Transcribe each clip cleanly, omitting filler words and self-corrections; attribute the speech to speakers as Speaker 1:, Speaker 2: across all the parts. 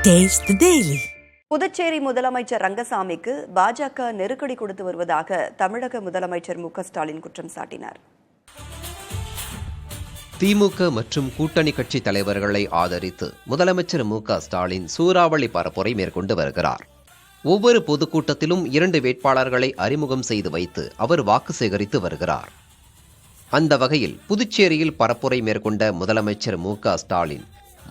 Speaker 1: Taste the Daily.
Speaker 2: Puducherry முதலமைச்சர் ரங்கசாமிக்கு பாஜக நெருக்கடி கொடுத்து வருவதாக தமிழக முதலமைச்சர் மு க ஸ்டாலின் குற்றம் சாட்டினார்.
Speaker 3: திமுக மற்றும் கூட்டணி கட்சி தலைவர்களை ஆதரித்து முதலமைச்சர் மு க ஸ்டாலின் சூறாவளி பரப்புரை மேற்கொண்டு வருகிறார். ஒவ்வொரு பொதுக்கூட்டத்திலும் 2 வேட்பாளர்களை அறிமுகம் செய்து வைத்து அவர் வாக்கு சேகரித்து வருகிறார். அந்த வகையில் புதுச்சேரியில் பரப்புரை மேற்கொண்ட முதலமைச்சர் மு க ஸ்டாலின்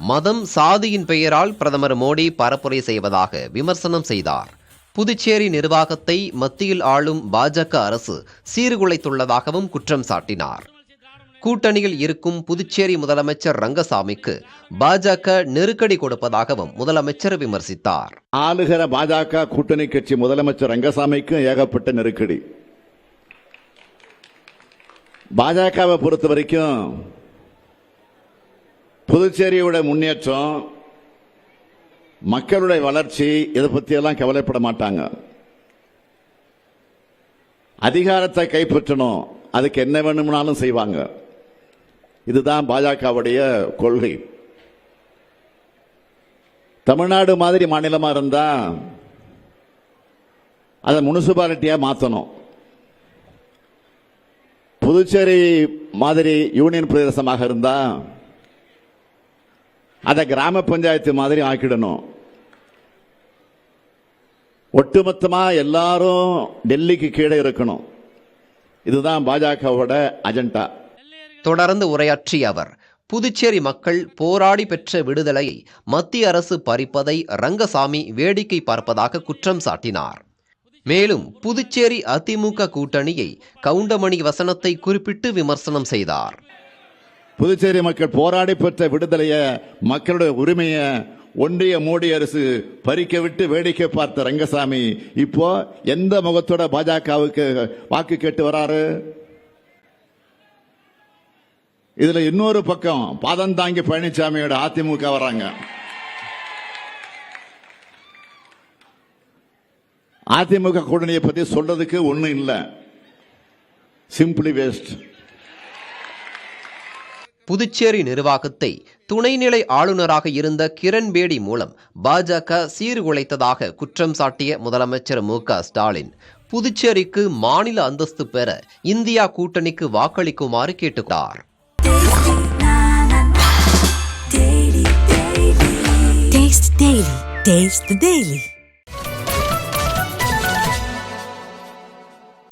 Speaker 3: மதம் சாதியின் பெயரால் பிரதமர் மோடி பரப்புரை செய்வதாக விமர்சனம் செய்தார். புதுச்சேரி நிர்வாகத்தை மத்தியில் ஆளும் பாஜக அரசு சீர்குலைத்துள்ளதாகவும் குற்றம் சாட்டினார். கூட்டணியில் இருக்கும் புதுச்சேரி முதலமைச்சர் ரங்கசாமிக்கு பாஜக நெருக்கடி கொடுப்பதாகவும் முதலமைச்சர் விமர்சித்தார்.
Speaker 4: ஆளுகிற பாஜக கூட்டணி கட்சி முதலமைச்சர் ரங்கசாமிக்கு ஏகப்பட்ட நெருக்கடி. பாஜகவை பொறுத்த வரைக்கும் புதுச்சேரியோட முன்னேற்றம், மக்களுடைய வளர்ச்சி, இதை பற்றியெல்லாம் கவலைப்பட மாட்டாங்க. அதிகாரத்தை கைப்பற்றணும், அதுக்கு என்ன வேணும்னாலும் செய்வாங்க. இதுதான் பாஜகவுடைய கொள்கை. தமிழ்நாடு மாதிரி மாநிலமா இருந்தா அதை முனிசிபாலிட்டியா மாற்றணும். புதுச்சேரி மாதிரி யூனியன் பிரதேசமாக இருந்தா அதை கிராம பஞ்சாயத்து மாதிரி ஆக்கிடணும். ஒட்டுமொத்தமா எல்லாரும் டெல்லிக்கு கீழே இருக்கணும். இதுதான் பாஜகவோட அஜெண்டா.
Speaker 3: தொடர்ந்து உரையாற்றிய அவர் புதுச்சேரி மக்கள் போராடி பெற்ற விடுதலையை மத்திய அரசு பறிப்பதை ரங்கசாமி வேடிக்கை பார்ப்பதாக குற்றம் சாட்டினார். மேலும் புதுச்சேரி அதிமுக கூட்டணியை கவுண்டமணி வசனத்தை குறிப்பிட்டு விமர்சனம் செய்தார்.
Speaker 4: புதுச்சேரி மக்கள் போராடி பெற்ற விடுதலைய, மக்களுடைய உரிமையை ஒன்றிய மோடி அரசு பறிக்க விட்டு வேடிக்கை பார்த்த ரங்கசாமி இப்போ எந்த முகத்தோட பாஜகவுக்கு வாக்கு கேட்டு வராரு? இதுல இன்னொரு பக்கம் பாதந்தாங்கி பழனிசாமியோட அதிமுக வராங்க. அதிமுக கூட்டணியை பத்தி சொல்றதுக்கு ஒண்ணும் இல்லை, சிம்பிளி வேஸ்ட்.
Speaker 3: புதுச்சேரி நிர்வாகத்தை துணைநிலை ஆளுநராக இருந்த கிரண் பேடி மூலம் பாஜக சீர்குலைத்ததாக குற்றம் சாட்டிய முதலமைச்சர் மு க ஸ்டாலின் புதுச்சேரிக்கு மாநில அந்தஸ்து பெற இந்தியா கூட்டணிக்கு வாக்களிக்குமாறு கேட்டுக்கொண்டார்.
Speaker 1: Taste the Daily.